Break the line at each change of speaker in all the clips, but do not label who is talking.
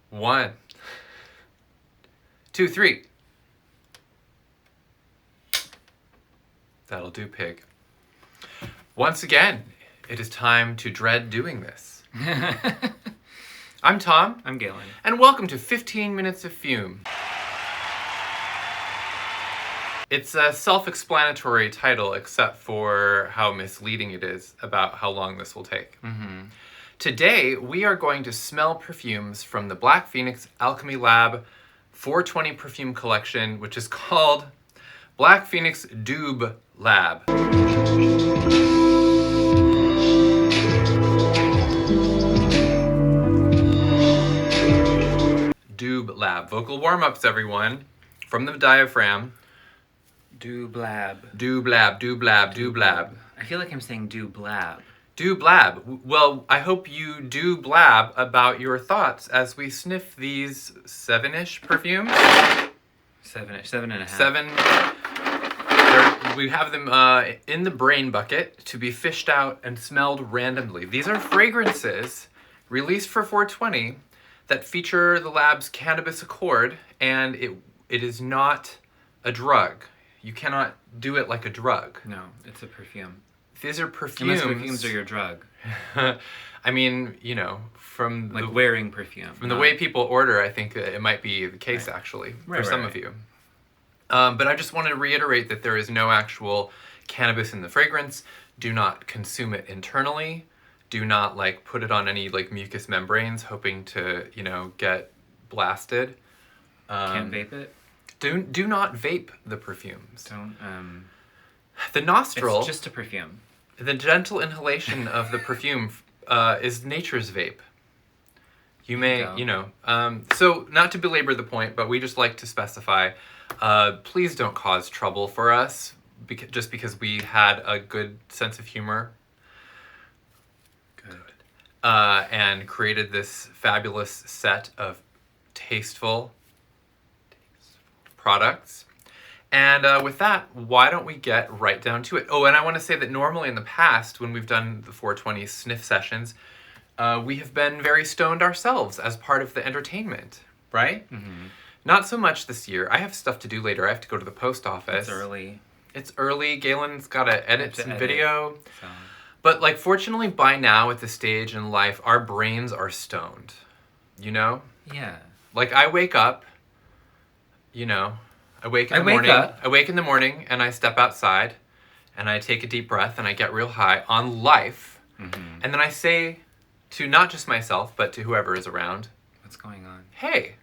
1, 2, 3. That'll do, pig. Once again, it is time to dread doing this. I'm Tom.
I'm Galen.
And welcome to 15 Minutes of Fume. It's a self-explanatory title, except for how misleading it is about how long this will take.
Mm-hmm.
Today, we are going to smell perfumes from the Black Phoenix Alchemy Lab 420 perfume collection, which is called Black Phoenix Doob Lab. Doob Lab. Vocal warm-ups, everyone. From the diaphragm.
Doob Lab.
Doob Lab, Doob Lab, Doob Lab.
I feel like I'm saying Doob Lab.
Doob Lab. Well, I hope you do blab about your thoughts as we sniff these 7-ish perfumes.
7-ish, 7.5.
7. We have them in the brain bucket to be fished out and smelled randomly. These are fragrances released for 420 that feature the lab's cannabis accord, and it is not a drug. You cannot do it like a drug.
No, it's a perfume.
These are perfumes.
Unless perfumes are your drug.
I mean, you know, from
like wearing perfume.
From the way people order, I think it might be the case, actually, for some of you. But I just want to reiterate that there is no actual cannabis in the fragrance. Do not consume it internally. Do not, like, put it on any, like, mucous membranes hoping to, you know, get blasted.
Can't vape it?
Do not vape the perfumes.
Don't,
The nostril...
It's just a perfume.
The gentle inhalation of the perfume is nature's vape. You may, you know... so, not to belabor the point, but we just like to specify, please don't cause trouble for us, just because we had a good sense of humor.
Good.
And created this fabulous set of tasteful products. And with that, why don't we get right down to it? Oh, and I want to say that normally in the past, when we've done the 420 sniff sessions, we have been very stoned ourselves as part of the entertainment, right?
Mm-hmm.
Not so much this year. I have stuff to do later. I have to go to the post office.
It's early.
It's early. Galen's got to edit some video.
So.
But, like, fortunately, by now, at this stage in life, our brains are stoned. You know?
Yeah.
Like, I wake up, you know... I wake in the morning and I step outside and I take a deep breath and I get real high on life.
Mm-hmm.
And then I say to not just myself, but to whoever is around,
what's going on?
Hey.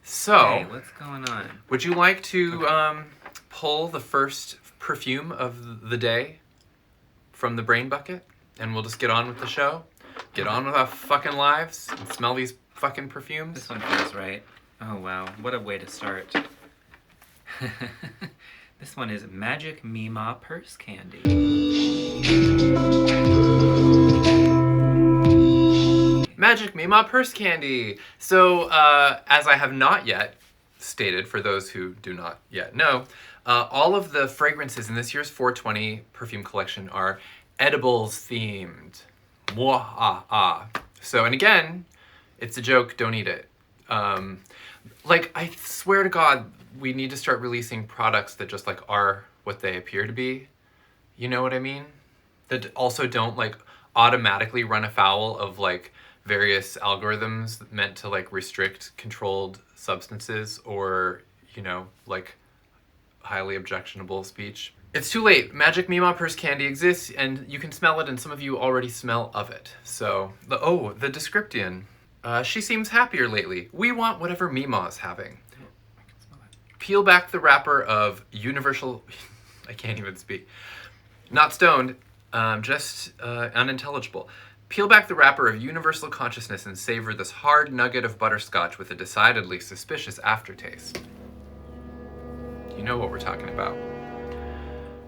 So,
hey, what's going on?
Would you like to pull the first perfume of the day from the brain bucket? And we'll just get on with the show? Get on with our fucking lives and smell these fucking perfumes?
This one feels right. Oh wow, what a way to start. This one is Magic MEEMAW Purse Candy.
Magic MEEMAW Purse Candy! So, as I have not yet stated, for those who do not yet know, all of the fragrances in this year's 420 perfume collection are edibles themed. Mwah-ah-ah. So, and again, it's a joke, don't eat it. Like, I swear to God, we need to start releasing products that just, like, are what they appear to be. You know what I mean? That also don't, like, automatically run afoul of, like, various algorithms meant to, like, restrict controlled substances or, you know, like, highly objectionable speech. It's too late. Magic MEEMAW Purse Candy exists, and you can smell it, and some of you already smell of it. So, the description. She seems happier lately. We want whatever MEEMAW is having.
I can smell it.
Peel back the wrapper of universal... I can't even speak. Not stoned, just unintelligible. Peel back the wrapper of universal consciousness and savor this hard nugget of butterscotch with a decidedly suspicious aftertaste. You know what we're talking about.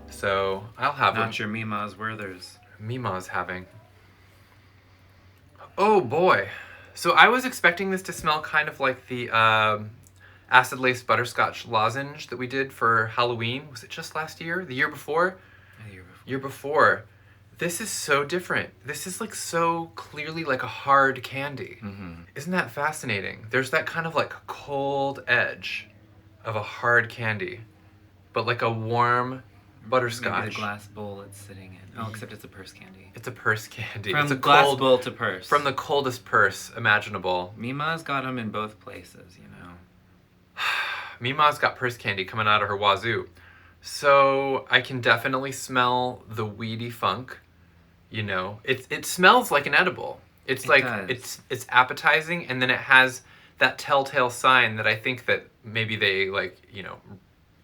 So, I'll have
Not your MEEMAW's Werthers.
MEEMAW's having. Oh boy. So I was expecting this to smell kind of like the acid laced butterscotch lozenge that we did for Halloween. Was it just last year? The year before?
The year before.
Year before. This is so different. This is like so clearly like a hard candy. Isn't that fascinating? There's that kind of like cold edge of a hard candy, but like a warm butterscotch.
Maybe the glass bowl it's sitting in. Oh, except it's a purse candy.
It's a purse candy.
From
It's a
glass
cold,
bowl to purse.
from the coldest purse imaginable.
Meemaw's got them in both places, you know.
Meemaw's got purse candy coming out of her wazoo. So I can definitely smell the weedy funk. You know, it smells like an edible. It's
It
like
does.
it's appetizing, and then it has that telltale sign that I think that maybe they like, you know,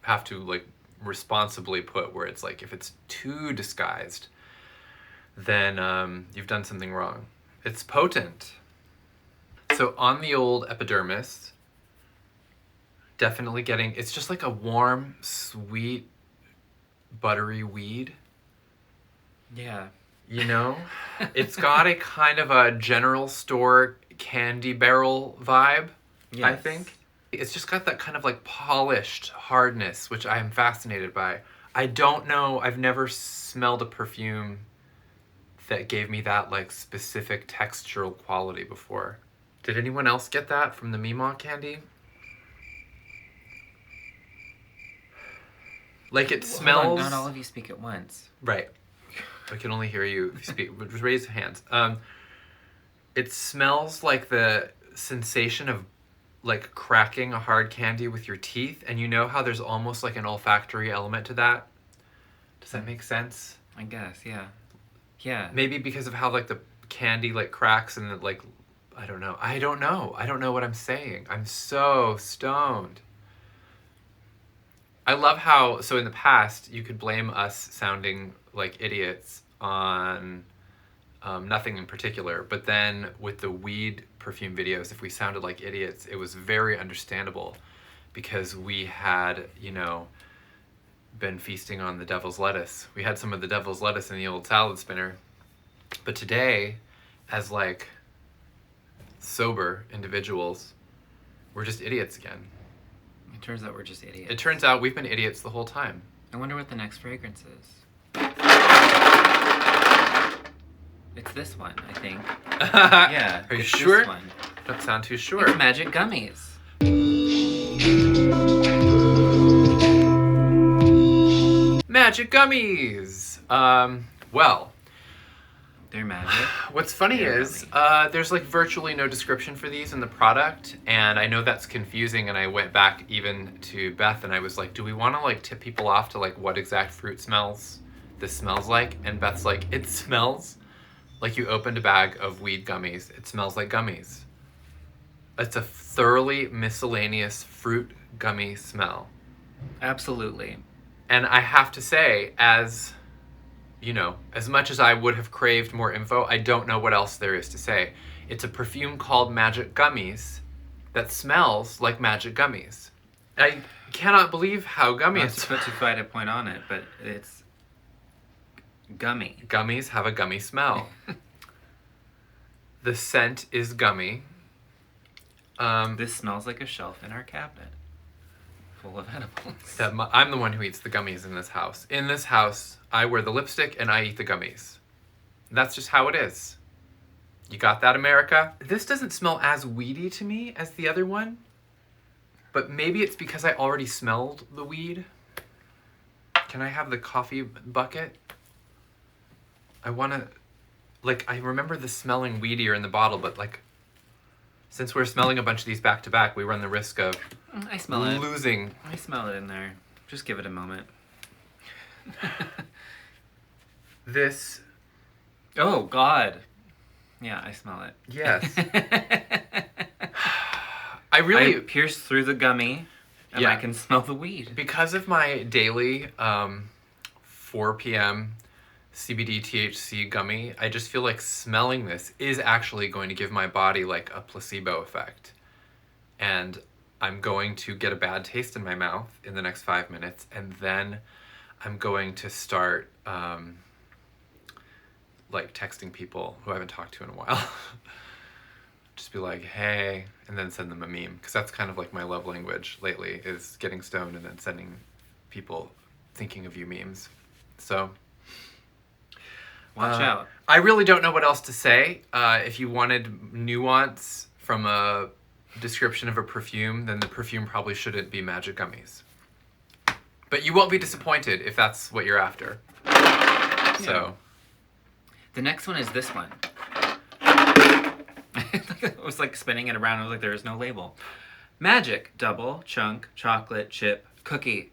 have to like responsibly put, where it's like if it's too disguised, then you've done something wrong. It's potent. So on the old epidermis, definitely getting, it's just like a warm, sweet, buttery weed.
Yeah.
You know, it's got a kind of a general store candy barrel vibe, I
Yes.
think. It's just got that kind of like polished hardness, which I am fascinated by. I don't know, I've never smelled a perfume that gave me that like specific textural quality before. Did anyone else get that from the MEEMAW candy? Like it
Hold
smells...
on, not all of you speak at once.
Right. I can only hear you if you speak. Just raise hands. It smells like the sensation of like cracking a hard candy with your teeth, and you know how there's almost like an olfactory element to that? Does that make sense?
I guess, yeah. Yeah.
Maybe because of how like the candy like cracks and like, I don't know. I don't know what I'm saying. I'm so stoned. I love how, so in the past, you could blame us sounding like idiots on nothing in particular, but then with the weed perfume videos, if we sounded like idiots, it was very understandable because we had, you know, been feasting on the devil's lettuce. We had some of the devil's lettuce in the old salad spinner. But today, as like sober individuals, we're just idiots again.
It turns out we're just idiots.
It turns out we've been idiots the whole time.
I wonder what the next fragrance is. It's this one, I think. Yeah.
Are you
it's
sure?
This one.
Don't sound too sure.
It's Magic Gummies.
Magic gummies. Well,
They're magic.
what's funny
They're
is
gummy.
there's like virtually no description for these in the product, and I know that's confusing, and I went back even to Beth and I was like, do we want to like tip people off to like what exact fruit smells this smells like? And Beth's like, it smells like you opened a bag of weed gummies. It smells like gummies. It's a thoroughly miscellaneous fruit gummy smell.
Absolutely.
And I have to say, as you know, as much as I would have craved more info, I don't know what else there is to say. It's a perfume called Magic Gummies that smells like magic gummies. I cannot believe how gummy
Not
it's.
to put too fine a point on it, but it's gummy.
Gummies have a gummy smell. The scent is gummy.
This smells like a shelf in our cabinet. Full of edibles.
I'm the one who eats the gummies in this house. In this house, I wear the lipstick and I eat the gummies. That's just how it is. You got that, America? This doesn't smell as weedy to me as the other one, but maybe it's because I already smelled the weed. Can I have the coffee bucket? I want to, like, I remember the smelling weedier in the bottle, but like, since we're smelling a bunch of these back to back, we run the risk of
I smell it.
losing.
I smell it in there. Just give it a moment.
This,
Oh, God. Yeah, I smell it.
yes. I really,
I pierce through the gummy, and
Yeah.
I can smell the weed.
because of my daily 4 p.m. CBD THC gummy, I just feel like smelling this is actually going to give my body like a placebo effect. And I'm going to get a bad taste in my mouth in the next 5 minutes, and then I'm going to start like texting people who I haven't talked to in a while. Just be like, hey, and then send them a meme, because that's kind of like my love language lately, is getting stoned and then sending people thinking of you memes. So
Watch out.
I really don't know what else to say. If you wanted nuance from a description of a perfume, then the perfume probably shouldn't be Magic Gummies. But you won't be disappointed if that's what you're after. Yeah. So.
The next one is this one. I was like spinning it around. I was like, there is no label. Magic Double Chunk Chocolate Chip Cookie.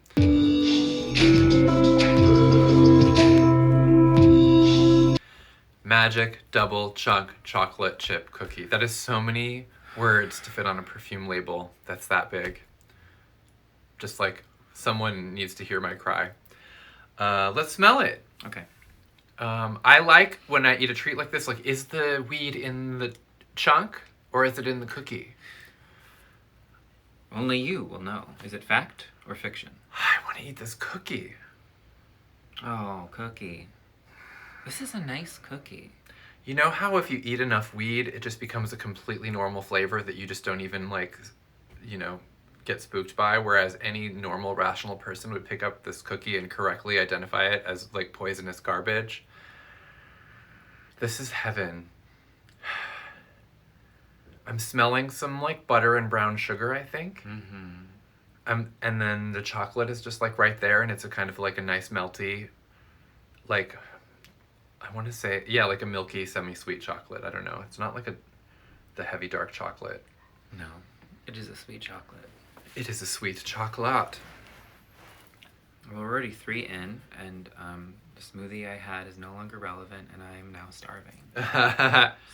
Magic Double Chunk Chocolate Chip Cookie. That is so many words to fit on a perfume label that's that big. Just like someone needs to hear my cry. Let's smell it.
Okay.
I like when I eat a treat like this, like, is the weed in the chunk or is it in the cookie?
Only you will know. Is it fact or fiction?
I want to eat this cookie.
Oh, cookie. This is a nice cookie.
You know how if you eat enough weed, it just becomes a completely normal flavor that you just don't even, like, you know, get spooked by, whereas any normal, rational person would pick up this cookie and correctly identify it as, like, poisonous garbage. This is heaven. I'm smelling some, like, butter and brown sugar, I think.
Mm-hmm.
And then the chocolate is just, like, right there, and it's a kind of, like, a nice melty, like, I want to say, yeah, like a milky, semi-sweet chocolate. I don't know. It's not like the heavy dark chocolate.
No, it is a sweet chocolate.
It is a sweet chocolate.
Well, we're already 3 in, and the smoothie I had is no longer relevant, and I am now starving.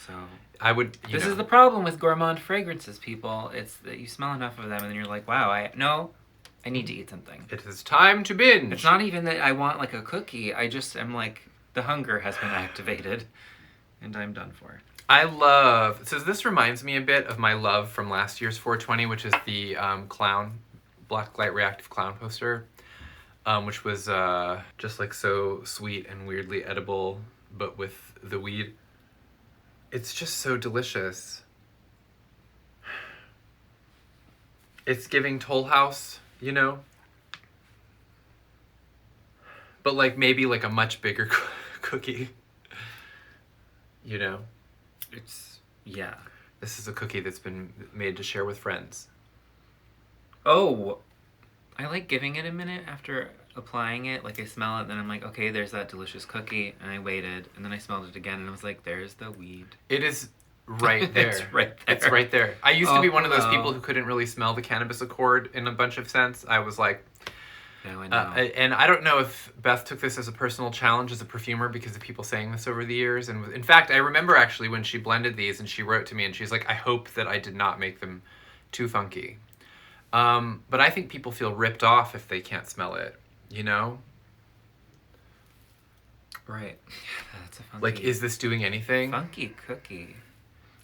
So
I would.
This is the problem with gourmand fragrances, people. It's that you smell enough of them, and then you're like, wow, I need to eat something.
It is time to binge.
It's not even that I want like a cookie. I just am like, the hunger has been activated, and I'm done for.
I love. So this reminds me a bit of my love from last year's 420, which is the clown, black light reactive clown poster, which was just like so sweet and weirdly edible, but with the weed. It's just so delicious. It's giving Toll House, you know? But like maybe like a much bigger cookie, you know?
Yeah.
This is a cookie that's been made to share with friends.
Oh, I like giving it a minute after applying it. Like I smell it, then I'm like, okay, there's that delicious cookie. And I waited, and then I smelled it again, and I was like, there's the weed.
It is right there.
It's right there.
It's right there. I used to be one of those people who couldn't really smell the cannabis accord in a bunch of scents. I was like...
No, I know.
And I don't know if Beth took this as a personal challenge as a perfumer because of people saying this over the years. And in fact, I remember actually when she blended these and she wrote to me and she's like, I hope that I did not make them too funky. But I think people feel ripped off if they can't smell it, you know?
Right. That's a funky...
Like, is this doing anything?
Funky cookie.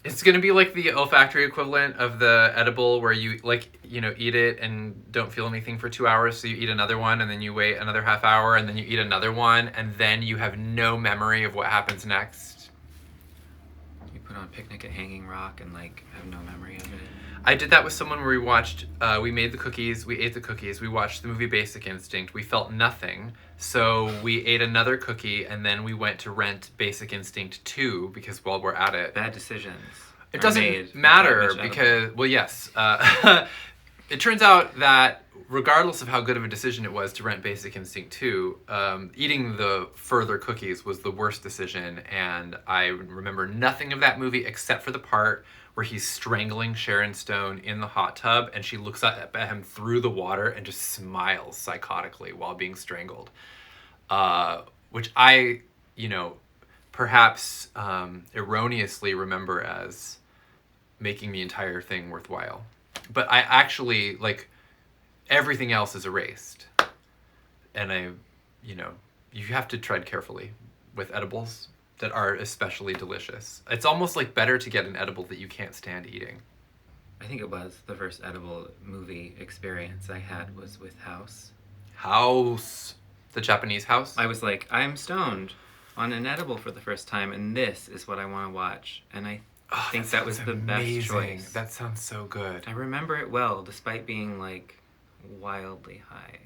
It's going to be like the olfactory equivalent of the edible where you, like, you know, eat it and don't feel anything for 2 hours. So you eat another one and then you wait another half hour and then you eat another one and then you have no memory of what happens next.
You put on Picnic at Hanging Rock and, like, have no memory of it.
I did that with someone where we watched, we made the cookies, we ate the cookies, we watched the movie Basic Instinct, we felt nothing, so we ate another cookie, and then we went to rent Basic Instinct 2, because while we're at it...
Bad decisions.
It doesn't matter, because, well, yes, it turns out that regardless of how good of a decision it was to rent Basic Instinct 2, eating the further cookies was the worst decision, and I remember nothing of that movie except for the part where he's strangling Sharon Stone in the hot tub and she looks up at him through the water and just smiles psychotically while being strangled. Which I, you know, perhaps erroneously remember as making the entire thing worthwhile. But I actually, like, everything else is erased. And I, you know, you have to tread carefully with edibles that are especially delicious. It's almost like better to get an edible that you can't stand eating.
I think it was the first edible movie experience I had was with House.
House. The Japanese House?
I was like, I'm stoned on an edible for the first time, and this is what I want to watch. And I think that was the best choice.
That sounds so good.
I remember it well, despite being, like, wildly high.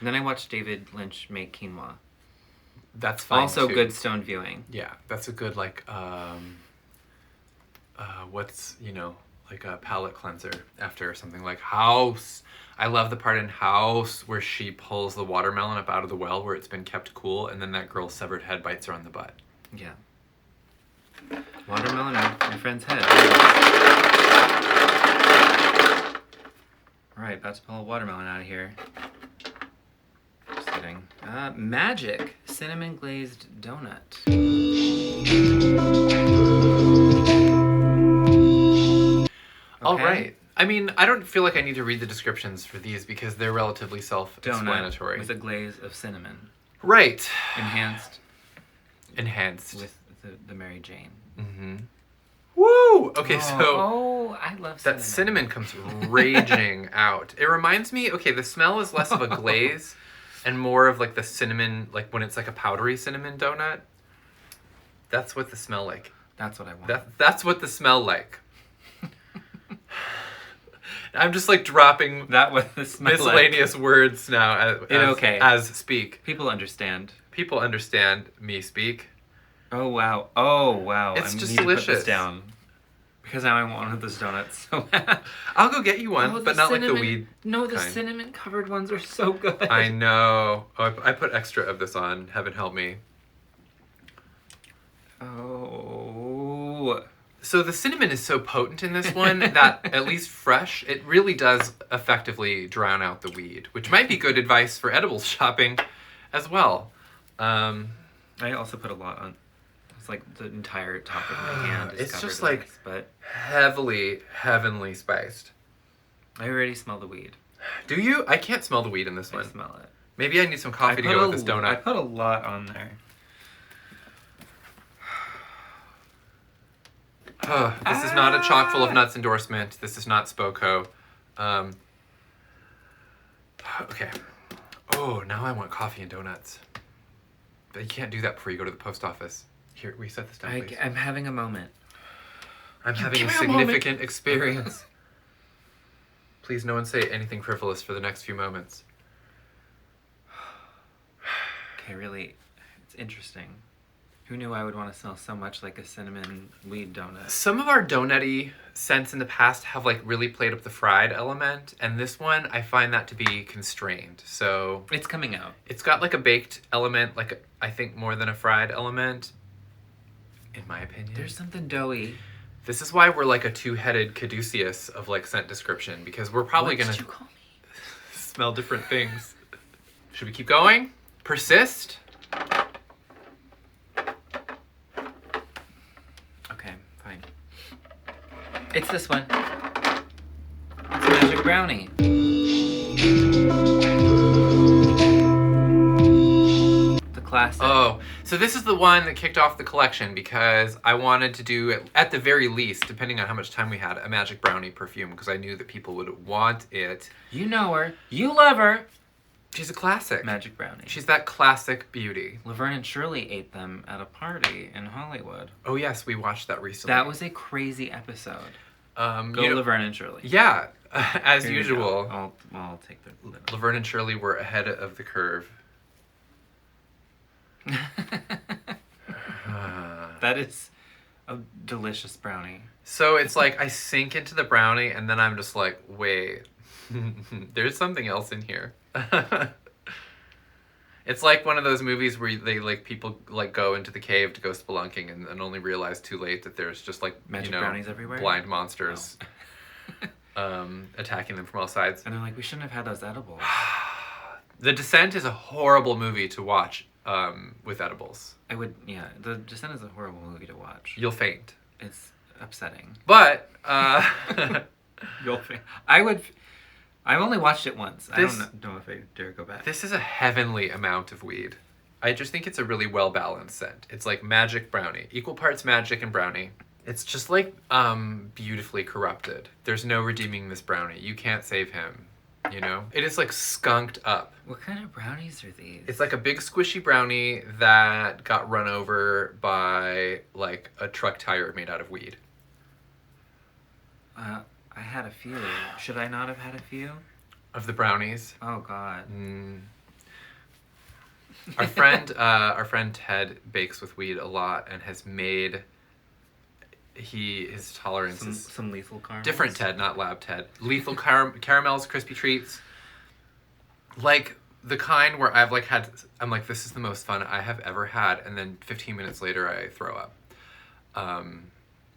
And then I watched David Lynch make quinoa.
That's fine
Also
too.
good stone viewing.
Yeah, that's a good like what's, you know, like a palate cleanser after something like House. I love the part in House where she pulls the watermelon up out of the well where it's been kept cool, and then that girl's severed head bites her on the butt.
Yeah. Watermelon on my friend's head. Alright, about to pull a watermelon out of here. Just kidding. Magic cinnamon glazed donut.
All right. I mean, I don't feel like I need to read the descriptions for these because they're relatively self-explanatory.
Donut with a glaze of cinnamon.
Right.
Enhanced with the Mary Jane.
Mm-hmm. Woo! Okay,
Oh, I love cinnamon.
That cinnamon comes raging out. It reminds me, okay, the smell is less of a glaze and more of like the cinnamon, like when it's like a powdery cinnamon donut. That's what the smell like.
That's what I want.
That's what the smell like. I'm just like dropping
that what the smell
miscellaneous words now as speak.
People understand.
People understand me speak.
Oh wow! Oh wow!
It's
I
just
need
delicious.
To put this down because now I want one of those donuts so bad.
I'll go get you one, but not like the weed.
No, the
kind.
cinnamon covered ones are so good.
I know. Oh, I put extra of this on. Heaven help me.
Oh.
So the cinnamon is so potent in this one that, at least fresh, it really does effectively drown out the weed, which might be good advice for edibles shopping as well.
I also put a lot on. It's like the entire top of my hand is
it's
covered
just
with
like
this, but
heavenly spiced.
I already smell the weed.
Do you? I can't smell the weed in this one.
I smell it.
Maybe I need some coffee to go with this donut.
I put a lot on there.
This is not a chock full of nuts endorsement. This is not Spoko. Okay. Oh, now I want coffee and donuts. But you can't do that before you go to the post office. Here, we set this down, please.
I'm having a moment.
I'm having a significant experience. Please, no one say anything frivolous for the next few moments.
Okay, really, it's interesting. Who knew I would want to smell so much like a cinnamon weed donut?
Some of our donut-y scents in the past have like really played up the fried element, and this one I find that to be constrained. So
it's coming out.
It's got like a baked element, like I think more than a fried element, in my opinion.
There's something doughy.
This is why we're like a two-headed caduceus of like scent description, because we're probably
What
gonna
did you call me?
smell different things. Should we keep going? Persist?
Fine. It's this one. It's a magic brownie. The classic.
Oh, so this is the one that kicked off the collection because I wanted to do, at the very least, depending on how much time we had, a magic brownie perfume because I knew that people would want it.
You know her. You love her.
She's a classic.
Magic brownie.
She's that classic beauty.
Laverne and Shirley ate them at a party in Hollywood.
Oh yes, we watched that recently.
That was a crazy episode. Go Laverne and Shirley.
Yeah, as
Here
usual.
I'll take the
Laverne and Shirley were ahead of the curve.
That is a delicious brownie.
So it's like I sink into the brownie and then I'm just like, wait, there's something else in here. It's like one of those movies where they like people like go into the cave to go spelunking and only realize too late that there's just like
magic brownies everywhere,
blind monsters attacking them from all sides.
And they're like, we shouldn't have had those edibles.
The Descent is a horrible movie to watch with edibles.
The Descent is a horrible movie to watch.
You'll faint.
It's upsetting.
But
you'll faint. I've only watched it once. I don't know if I dare go back.
This is a heavenly amount of weed. I just think it's a really well-balanced scent. It's like magic brownie. Equal parts magic and brownie. It's just like beautifully corrupted. There's no redeeming this brownie. You can't save him, you know? It is like skunked up.
What kind of brownies are these?
It's like a big squishy brownie that got run over by like a truck tire made out of weed.
I had a few. Should I not have had a few?
Of the brownies?
Oh, God.
Our friend Ted bakes with weed a lot and has made his tolerance is
some lethal caramels.
different Ted, not lab Ted. Lethal caramels, crispy treats, like the kind where I've like I'm like, this is the most fun I have ever had, and then 15 minutes later I throw up.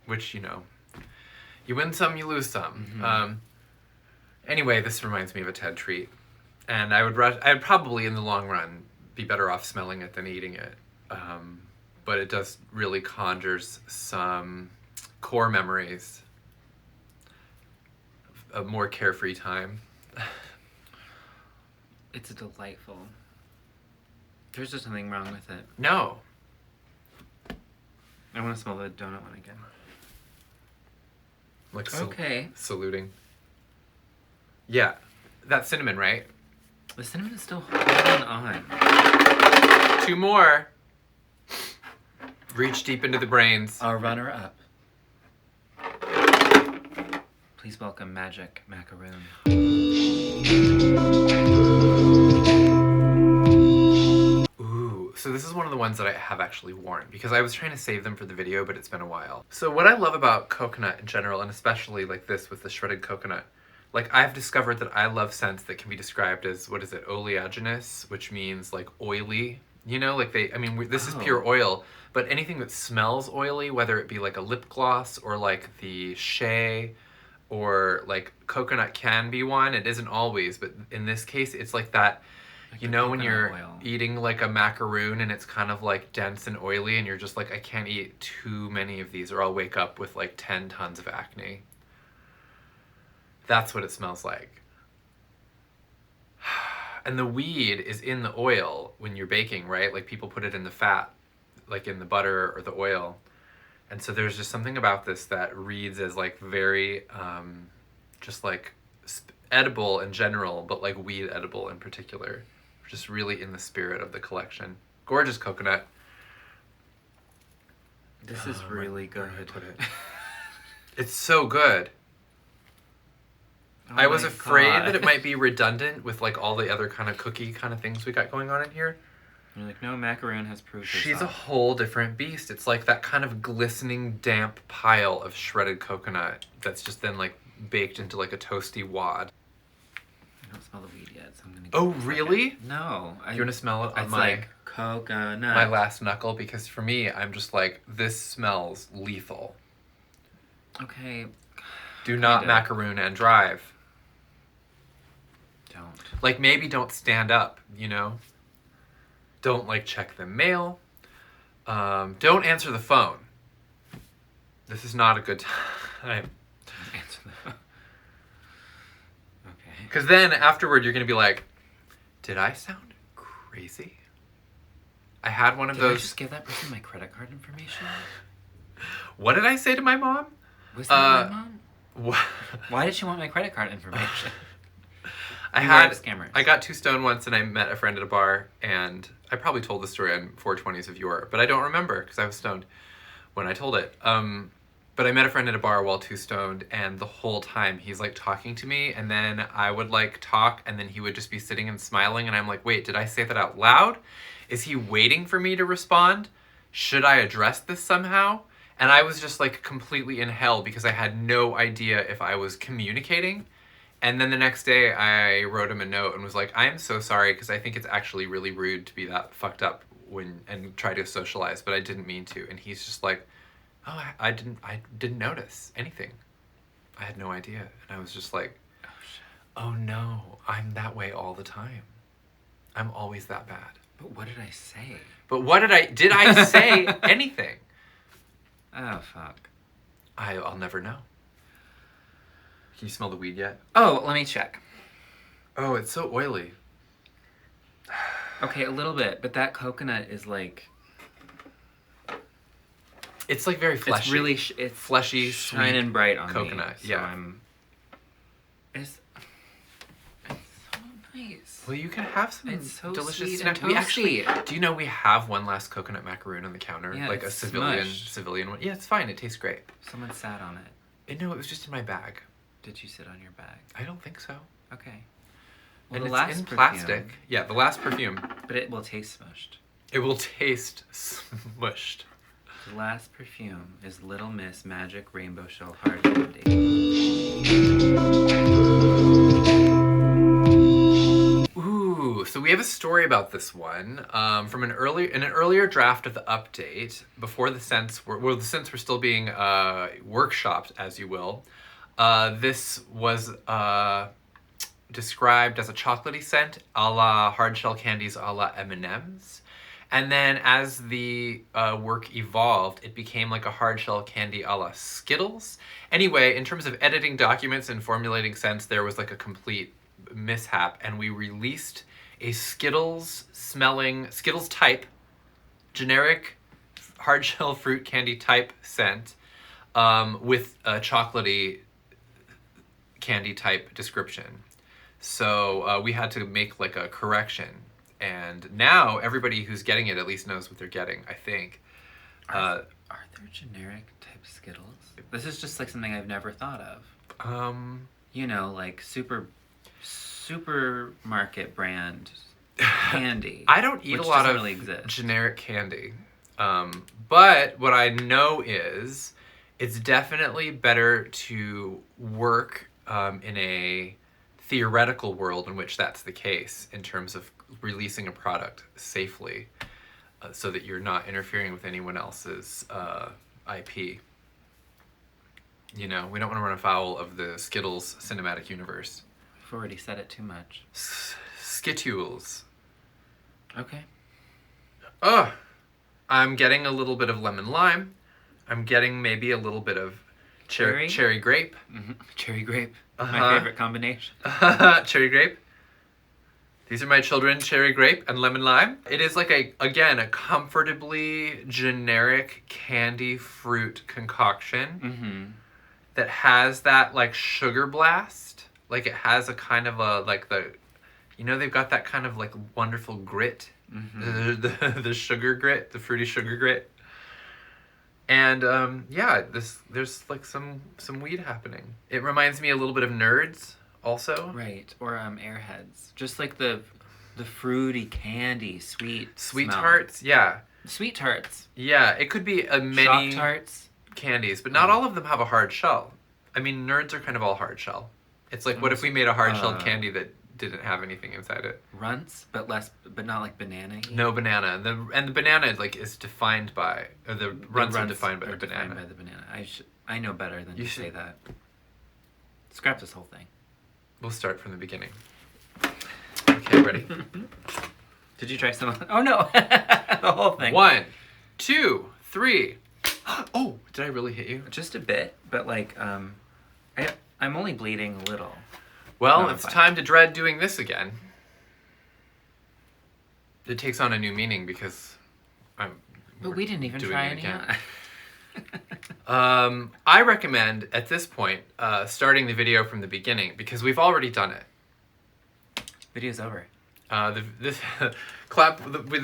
Which, you know, you win some, you lose some.
Mm-hmm.
Anyway, this reminds me of a Ted treat, and I'd probably in the long run be better off smelling it than eating it. But it does really conjures some core memories of more carefree time.
It's delightful. There's just nothing wrong with it.
No.
I want to smell the donut one again.
Like
okay.
Saluting. Yeah. That's cinnamon, right?
The cinnamon is still holding on.
2 more. Reach deep into the brains.
Our runner-up. Please welcome Magic Macaroon.
Ooh, so this is one of the ones that I have actually worn because I was trying to save them for the video, but it's been a while. So what I love about coconut in general, and especially like this with the shredded coconut, like I've discovered that I love scents that can be described as, what is it, oleaginous, which means like oily. You know, like this is pure oil, but anything that smells oily, whether it be like a lip gloss or like the shea, or like coconut can be one. It isn't always, but in this case, it's like that, like, you know, when you're eating like a macaroon and it's kind of like dense and oily and you're just like, I can't eat too many of these or I'll wake up with like 10 tons of acne. That's what it smells like. And the weed is in the oil when you're baking, right? Like people put it in the fat, like in the butter or the oil. And so there's just something about this that reads as like very, just like edible in general, but like weed edible in particular. Just really in the spirit of the collection. Gorgeous coconut.
This is really good.
Put it. It's so good.
Oh
I was afraid that it might be redundant with like all the other kind of cookie kind of things we got going on in here.
You're like, no, macaroon has proved
She's
herself.
a whole different beast. It's like that kind of glistening, damp pile of shredded coconut that's just then like baked into like a toasty wad.
I don't smell the weed yet, so I'm gonna.
Oh, really?
No.
You want to smell it on
it's like coconut.
my last knuckle? Because for me, I'm just like, this smells lethal.
Okay.
Do not macaroon and drive.
Don't.
Like maybe don't stand up, you know? Don't like check the mail. Don't answer the phone. This is not a good time.
Answer the phone. Okay.
Because then afterward you're going to be like, did I sound crazy? I had one of
Did
those...
I just give that person my credit card information?
What did I say to my mom?
Was that my mom?
What?
Why did she want my credit card information?
I got too stoned once and I met a friend at a bar, and I probably told the story on 420s of Yore, but I don't remember because I was stoned when I told it. But I met a friend at a bar while too stoned, and the whole time he's like talking to me, and then I would like talk, and then he would just be sitting and smiling, and I'm like, wait, did I say that out loud? Is he waiting for me to respond? Should I address this somehow? And I was just like completely in hell because I had no idea if I was communicating. And then the next day I wrote him a note and was like, I am so sorry because I think it's actually really rude to be that fucked up and try to socialize, but I didn't mean to. And he's just like, oh, I didn't notice anything. I had no idea. And I was just like, oh no, I'm that way all the time. I'm always that bad.
But what did I say?
But what did I say anything?
Oh, fuck.
I'll never know. Can you smell the weed yet?
Oh, let me check.
Oh, it's so oily.
Okay, a little bit, but that coconut is like...
It's like very fleshy.
It's really... it's
fleshy,
shining
sweet
bright on
coconut.
Me, so
Yeah.
It's so nice.
Well, you can have some
it's so
delicious
sweet
snack.
and
We actually...
toasty.
Do you know we have one last coconut macaroon on the counter?
Yeah,
like a
it's
civilian one. Yeah, it's fine. It tastes great.
Someone sat on it.
No, it was just in my bag.
Did you sit on your bag?
I don't think so.
Okay.
Well,
Well,
and it's in plastic. Yeah, the last perfume.
But it will taste smushed.
It will taste smushed.
The last perfume is Little Miss Magic Rainbow Shell Hard Candy.
Ooh, so we have a story about this one from an earlier draft of the update before the scents were still being workshopped, as you will. This was described as a chocolatey scent, a la hard-shell candies, a la M&Ms. And then as the work evolved, it became like a hard-shell candy a la Skittles. Anyway, in terms of editing documents and formulating scents, there was like a complete mishap, and we released a Skittles type, generic hard-shell fruit candy type scent with a chocolatey candy type description. So we had to make like a correction, and now everybody who's getting it at least knows what they're getting, I think.
Are there generic type Skittles? This is just like something I've never thought of. You know, like supermarket brand candy.
I don't eat a lot of
really
generic candy. But what I know is it's definitely better to work in a theoretical world in which that's the case in terms of releasing a product safely so that you're not interfering with anyone else's IP. You know, we don't want to run afoul of the Skittles cinematic universe.
I've already said it too much.
Skitules.
Okay.
Oh, I'm getting a little bit of lemon lime. I'm getting maybe a little bit of cherry grape.
Mm-hmm. Cherry grape. My favorite combination.
Cherry grape. These are my children, cherry grape and lemon lime. It is like a comfortably generic candy fruit concoction that has that like sugar blast. Like it has a kind of a, like the, you know, they've got that kind of like wonderful grit. The sugar grit, the fruity sugar grit. And yeah, there's like some weed happening. It reminds me a little bit of Nerds also.
Right, or Airheads. Just like the fruity candy, sweet
tarts, yeah.
Sweet tarts.
Yeah, it could be a many
Shock tarts
candies, but not all of them have a hard shell. I mean, Nerds are kind of all hard shell. It's like, what if we made a hard shelled candy that didn't have anything inside it?
Runts, but not like banana.
No banana. And the banana like is defined by, or the runts are defined by the banana.
Defined by the banana. I know better than to say that. Scrap this whole thing.
We'll start from the beginning. Okay, ready?
Did you try some? Oh no, the whole thing.
1, 2, 3. Oh, did I really hit you?
Just a bit, but like I'm only bleeding a little.
Well, it's time to dread doing this again. It takes on a new meaning because
But we didn't even try any again.
I recommend at this point starting the video from the beginning because we've already done it.
Video's over.
There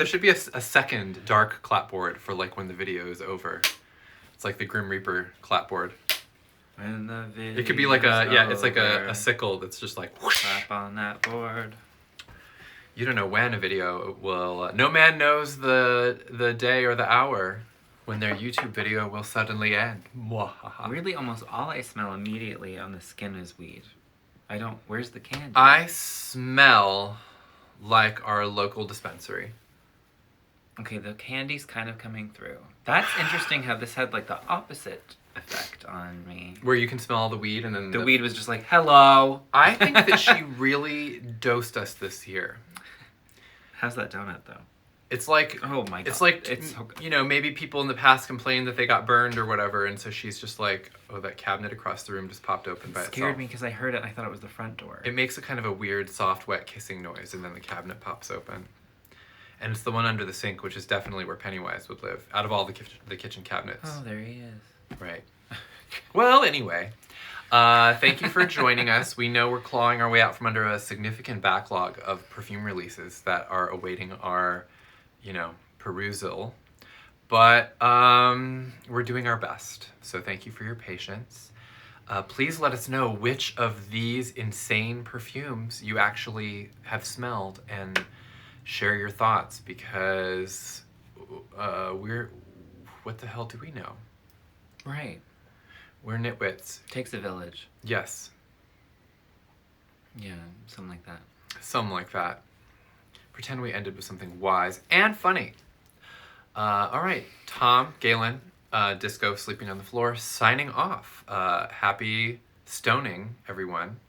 should be a second dark clapboard for like when the video is over. It's like the Grim Reaper clapboard.
When the video
it could be like it's like a sickle that's just like whoosh.
Clap on that board.
You don't know when a video will. No man knows the day or the hour when their YouTube video will suddenly end.
Really, almost all I smell immediately on the skin is weed. Where's the candy?
I smell like our local dispensary.
Okay, the candy's kind of coming through. That's interesting how this had like the opposite effect on me.
Where you can smell all the weed and then
the weed was just like, hello.
I think that she really dosed us this year.
How's that donut though?
It's like,
oh my god.
It's like, you know, maybe people in the past complained that they got burned or whatever, and so she's just like, oh, that cabinet across the room just popped open by itself.
It scared me because I heard it, I thought it was the front door.
It makes a kind of a weird, soft, wet kissing noise, and then the cabinet pops open. And it's the one under the sink, which is definitely where Pennywise would live, out of all the kitchen cabinets.
Oh, there he is.
Right. Well, anyway, thank you for joining us. We know we're clawing our way out from under a significant backlog of perfume releases that are awaiting our, you know, perusal. But we're doing our best. So thank you for your patience. Please let us know which of these insane perfumes you actually have smelled and share your thoughts, because what the hell do we know?
Right.
We're nitwits.
Takes a village.
Yes.
Yeah, something like that.
Something like that. Pretend we ended with something wise and funny. All right, Tom, Galen, Disco sleeping on the floor, signing off. Happy stoning, everyone.